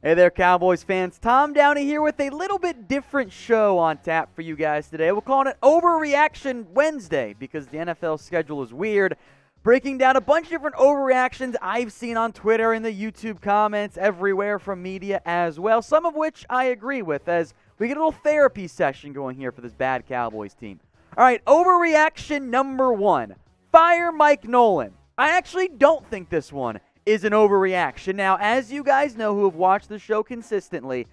Hey there, Cowboys fans. Tom Downey here with a little bit different show on tap for you guys today. We're calling it Overreaction Wednesday because the NFL schedule is weird. Breaking down a bunch of different overreactions I've seen on Twitter and the YouTube comments everywhere from media as well, some of which I agree with as we get a little therapy session going here for this bad Cowboys team. All right, overreaction number one. Fire Mike Nolan. I actually don't think this one is an overreaction. Now, as you guys know who have watched the show consistently,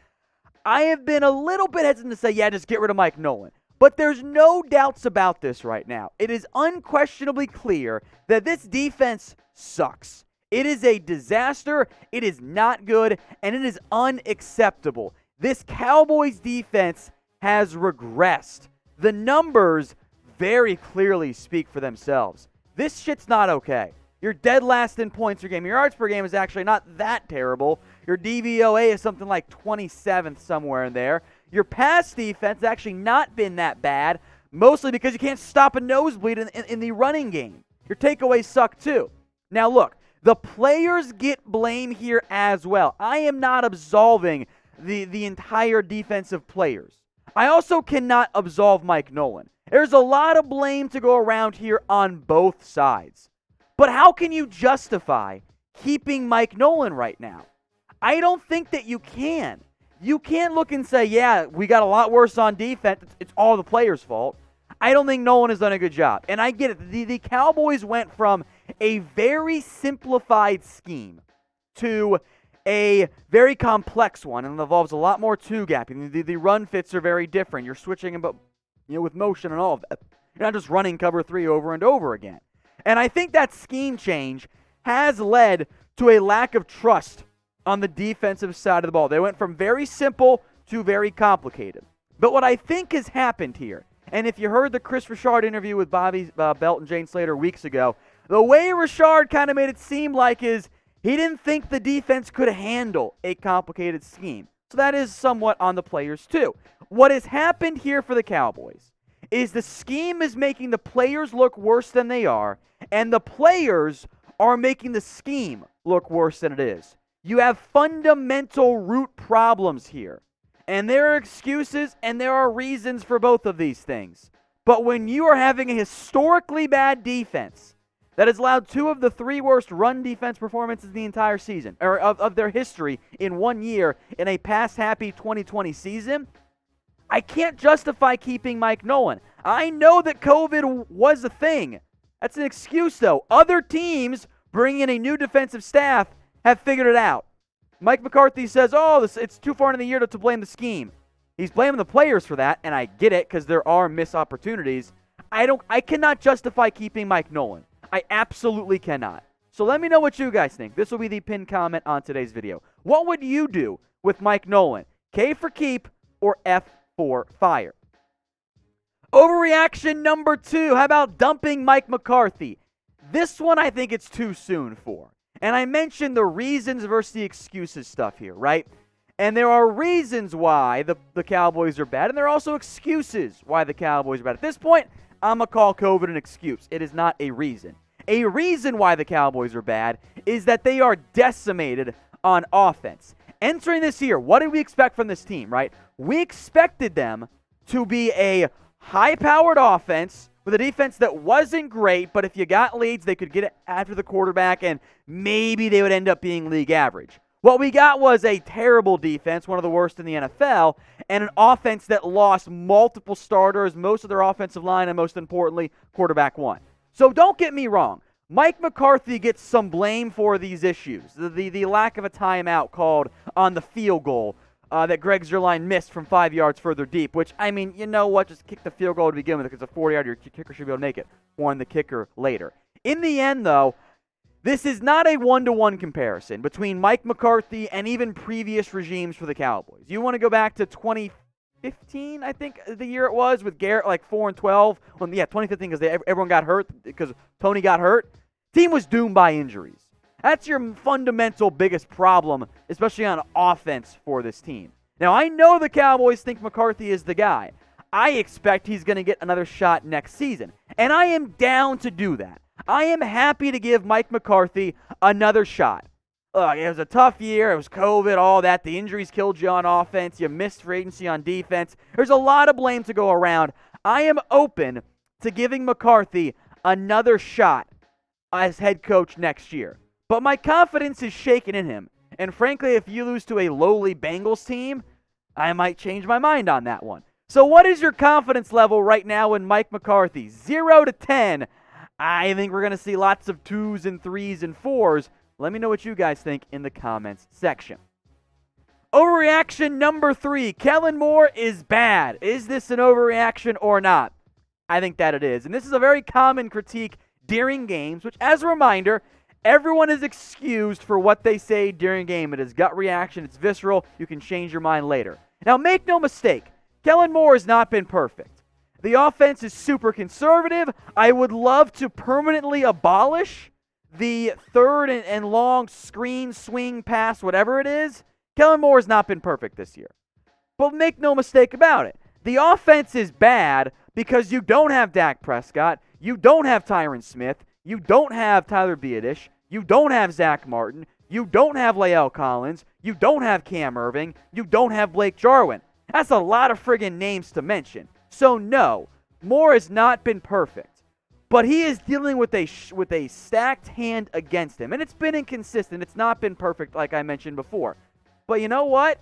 I have been a little bit hesitant to say, yeah, just get rid of Mike Nolan. But there's no doubts about this right now. It is unquestionably clear that this defense sucks. It is a disaster, it is not good, and it is unacceptable. This Cowboys defense has regressed. The numbers very clearly speak for themselves. This shit's not okay. You're dead last in points per game. Your yards per game is actually not that terrible. Your DVOA is something like 27th somewhere in there. Your pass defense has actually not been that bad, mostly because you can't stop a nosebleed in the running game. Your takeaways suck too. Now look, the players get blame here as well. I am not absolving the entire defensive players. I also cannot absolve Mike Nolan. There's a lot of blame to go around here on both sides. But how can you justify keeping Mike Nolan right now? I don't think that you can. You can't look and say, yeah, we got a lot worse on defense. It's all the players' fault. I don't think Nolan has done a good job. And I get it. The Cowboys went from a very simplified scheme to a very complex one, and it involves a lot more two-gapping. The run fits are very different. You're switching with motion and all of that. You're not just running cover three over and over again. And I think that scheme change has led to a lack of trust on the defensive side of the ball. They went from very simple to very complicated. But what I think has happened here, and if you heard the Chris Richard interview with Bobby Belt and Jane Slater weeks ago, the way Richard kind of made it seem like is he didn't think the defense could handle a complicated scheme. So that is somewhat on the players too. What has happened here for the Cowboys is the scheme is making the players look worse than they are, and the players are making the scheme look worse than it is. You have fundamental root problems here, and there are excuses and there are reasons for both of these things. But when you are having a historically bad defense that has allowed two of the three worst run defense performances in the entire season, or of their history in 1 year in a pass-happy 2020 season, I can't justify keeping Mike Nolan. I know that COVID was a thing. That's an excuse, though. Other teams bringing in a new defensive staff have figured it out. Mike McCarthy says, it's too far into the year to blame the scheme. He's blaming the players for that, and I get it because there are missed opportunities. I cannot justify keeping Mike Nolan. I absolutely cannot. So let me know what you guys think. This will be the pinned comment on today's video. What would you do with Mike Nolan? K for keep or F for fire? Overreaction number two. How about dumping Mike McCarthy? This one I think it's too soon for. And I mentioned the reasons versus the excuses stuff here, right? And there are reasons why the Cowboys are bad, and there are also excuses why the Cowboys are bad. At this point, I'm going to call COVID an excuse. It is not a reason. A reason why the Cowboys are bad is that they are decimated on offense. Entering this year, what did we expect from this team, right? We expected them to be a high-powered offense with a defense that wasn't great, but if you got leads, they could get it after the quarterback, and maybe they would end up being league average. What we got was a terrible defense, one of the worst in the NFL, and an offense that lost multiple starters, most of their offensive line, and most importantly, quarterback one. So don't get me wrong. Mike McCarthy gets some blame for these issues. The lack of a timeout called on the field goal that Greg Zuerlein missed from 5 yards further deep, which, I mean, you know what? Just kick the field goal to begin with because it's a 40-yarder. Your kicker should be able to make it. Warn the kicker later. In the end, though, this is not a one-to-one comparison between Mike McCarthy and even previous regimes for the Cowboys. You want to go back to 2015, I think the year it was, with Garrett like 4-12. Well, yeah, 2015 because everyone got hurt because Tony got hurt. Team was doomed by injuries. That's your fundamental biggest problem, especially on offense for this team. Now, I know the Cowboys think McCarthy is the guy. I expect he's going to get another shot next season, and I am down to do that. I am happy to give Mike McCarthy another shot. Look, it was a tough year. It was COVID, all that. The injuries killed you on offense. You missed free agency on defense. There's a lot of blame to go around. I am open to giving McCarthy another shot as head coach next year. But my confidence is shaken in him. And frankly, if you lose to a lowly Bengals team, I might change my mind on that one. So what is your confidence level right now in Mike McCarthy? 0 to 10. I think we're going to see lots of 2s and 3s and 4s. Let me know what you guys think in the comments section. Overreaction number 3. Kellen Moore is bad. Is this an overreaction or not? I think that it is. And this is a very common critique during games, which, as a reminder, everyone is excused for what they say during a game. It is gut reaction. It's visceral. You can change your mind later. Now, make no mistake. Kellen Moore has not been perfect. The offense is super conservative. I would love to permanently abolish the third and long screen, swing, pass, whatever it is. Kellen Moore has not been perfect this year. But make no mistake about it. The offense is bad because you don't have Dak Prescott. You don't have Tyron Smith. You don't have Tyler Biadasz. You don't have Zach Martin. You don't have Lael Collins. You don't have Cam Irving. You don't have Blake Jarwin. That's a lot of friggin' names to mention. So no, Moore has not been perfect. But he is dealing with a stacked hand against him. And it's been inconsistent. It's not been perfect like I mentioned before. But you know what?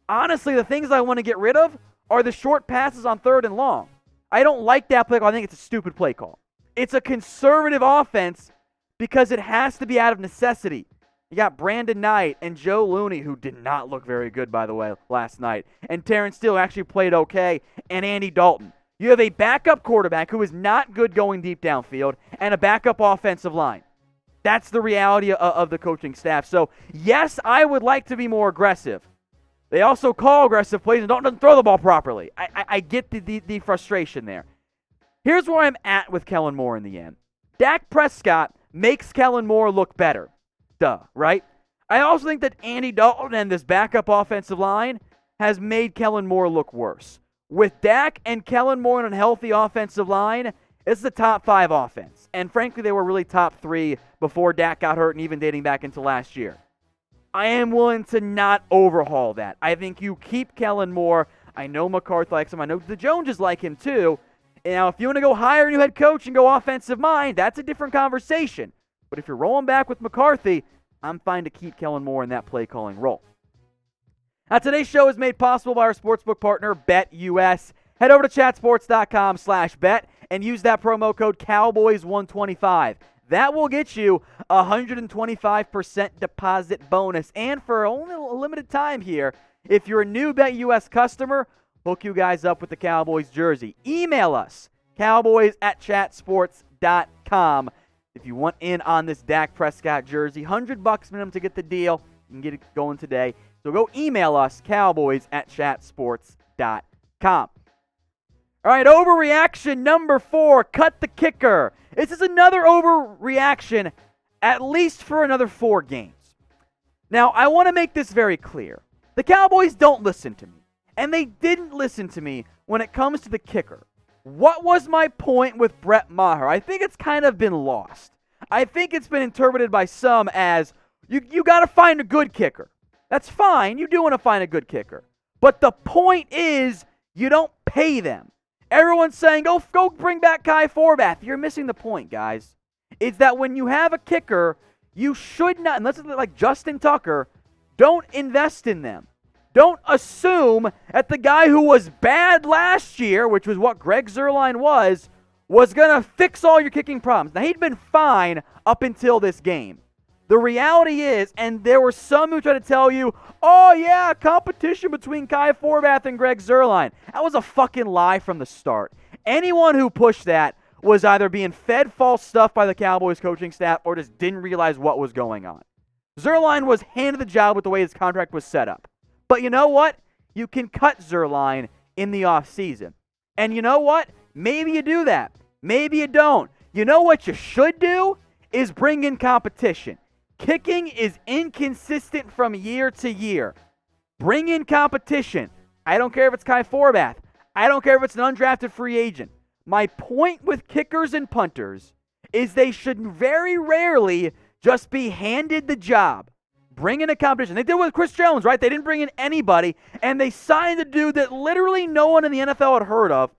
Honestly, the things I want to get rid of are the short passes on 3rd and long. I don't like that play call. I think it's a stupid play call. It's a conservative offense because it has to be out of necessity. You got Brandon Knight and Joe Looney, who did not look very good, by the way, last night. And Terrence Steele actually played okay. And Andy Dalton. You have a backup quarterback who is not good going deep downfield and a backup offensive line. That's the reality of the coaching staff. So, yes, I would like to be more aggressive. They also call aggressive plays and don't throw the ball properly. I get the frustration there. Here's where I'm at with Kellen Moore in the end. Dak Prescott makes Kellen Moore look better. Duh, right? I also think that Andy Dalton and this backup offensive line has made Kellen Moore look worse. With Dak and Kellen Moore on a healthy offensive line, it's the top 5 offense. And frankly, they were really top 3 before Dak got hurt and even dating back into last year. I am willing to not overhaul that. I think you keep Kellen Moore. I know McCarthy likes him. I know the Joneses like him too. And now, if you want to go hire a new head coach and go offensive mind, that's a different conversation. But if you're rolling back with McCarthy, I'm fine to keep Kellen Moore in that play calling role. Now, today's show is made possible by our sportsbook partner, BetUS. Head over to chatsports.com/bet and use that promo code Cowboys125. That will get you a 125% deposit bonus. And for only a limited time here, if you're a new BetUS customer, hook you guys up with the Cowboys jersey. Email us, cowboys@chatsports.com. If you want in on this Dak Prescott jersey, $100 minimum to get the deal. You can get it going today. So go email us, cowboys@chatsports.com. All right, overreaction number 4, cut the kicker. This is another overreaction, at least for another 4 games. Now, I want to make this very clear. The Cowboys don't listen to me, and they didn't listen to me when it comes to the kicker. What was my point with Brett Maher? I think it's kind of been lost. I think it's been interpreted by some as, you got to find a good kicker. That's fine. You do want to find a good kicker. But the point is, you don't pay them. Everyone's saying, go bring back Kai Forbath. You're missing the point, guys. It's that when you have a kicker, you should not, unless it's like Justin Tucker, don't invest in them. Don't assume that the guy who was bad last year, which was what Greg Zuerlein was going to fix all your kicking problems. Now, he'd been fine up until this game. The reality is, and there were some who tried to tell you, oh yeah, competition between Kai Forbath and Greg Zuerlein. That was a fucking lie from the start. Anyone who pushed that was either being fed false stuff by the Cowboys coaching staff or just didn't realize what was going on. Zuerlein was handed the job with the way his contract was set up. But you know what? You can cut Zuerlein in the offseason. And you know what? Maybe you do that. Maybe you don't. You know what you should do? Is bring in competition. Kicking is inconsistent from year to year. Bring in competition. I don't care if it's Kai Forbath. I don't care if it's an undrafted free agent. My point with kickers and punters is they should very rarely just be handed the job. Bring in a competition. They did it with Chris Jones, right? They didn't bring in anybody, and they signed a dude that literally no one in the NFL had heard of,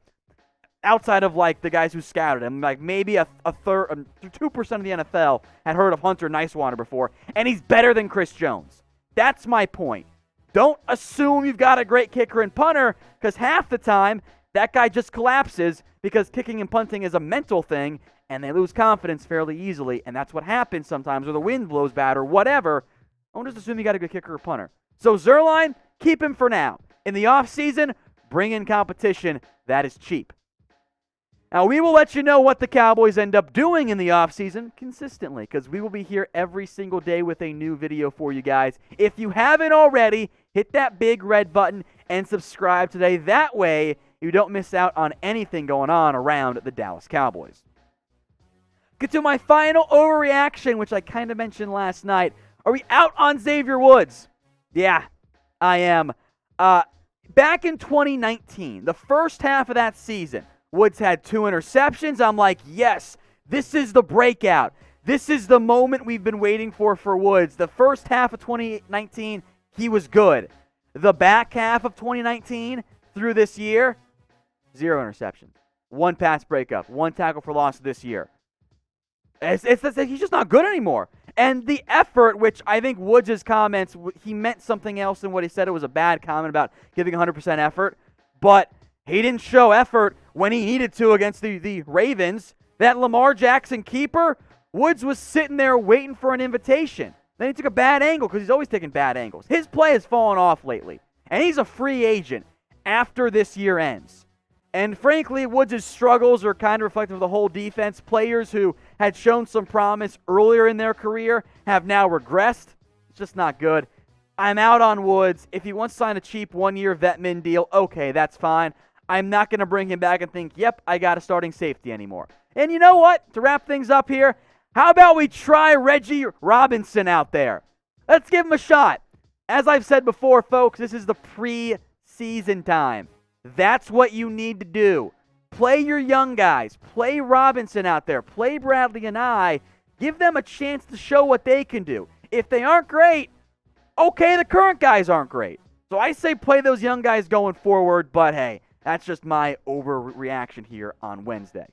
outside of like the guys who scouted him. Like maybe a third, 2% of the NFL had heard of Hunter Nicewater before, and he's better than Chris Jones. That's my point. Don't assume you've got a great kicker and punter, because half the time that guy just collapses because kicking and punting is a mental thing, and they lose confidence fairly easily, and that's what happens sometimes, or the wind blows bad or whatever. Don't just assume you got a good kicker or punter. So Zuerlein, keep him for now. In the offseason, bring in competition. That is cheap. Now, we will let you know what the Cowboys end up doing in the offseason consistently, because we will be here every single day with a new video for you guys. If you haven't already, hit that big red button and subscribe today. That way, you don't miss out on anything going on around the Dallas Cowboys. Get to my final overreaction, which I kind of mentioned last night. Are we out on Xavier Woods? Yeah, I am. Back in 2019, the first half of that season, Woods had 2 interceptions. I'm like, yes, this is the breakout. This is the moment we've been waiting for Woods. The first half of 2019, he was good. The back half of 2019 through this year, 0 interceptions. 1 pass breakup, 1 tackle for loss this year. He's just not good anymore. And the effort, which I think Woods' comments, he meant something else than what he said. It was a bad comment about giving 100% effort. But he didn't show effort when he needed to against the Ravens. That Lamar Jackson keeper, Woods was sitting there waiting for an invitation. Then he took a bad angle, because he's always taking bad angles. His play has fallen off lately. And he's a free agent after this year ends. And frankly, Woods' struggles are kind of reflective of the whole defense. Players who had shown some promise earlier in their career have now regressed. It's just not good. I'm out on Woods. If he wants to sign a cheap 1-year vet min deal, okay, that's fine. I'm not going to bring him back and think, yep, I got a starting safety anymore. And you know what? To wrap things up here, how about we try Reggie Robinson out there? Let's give him a shot. As I've said before, folks, this is the preseason time. That's what you need to do. Play your young guys. Play Robinson out there. Play Bradley and I. Give them a chance to show what they can do. If they aren't great, okay, the current guys aren't great. So I say play those young guys going forward, but hey, that's just my overreaction here on Wednesday.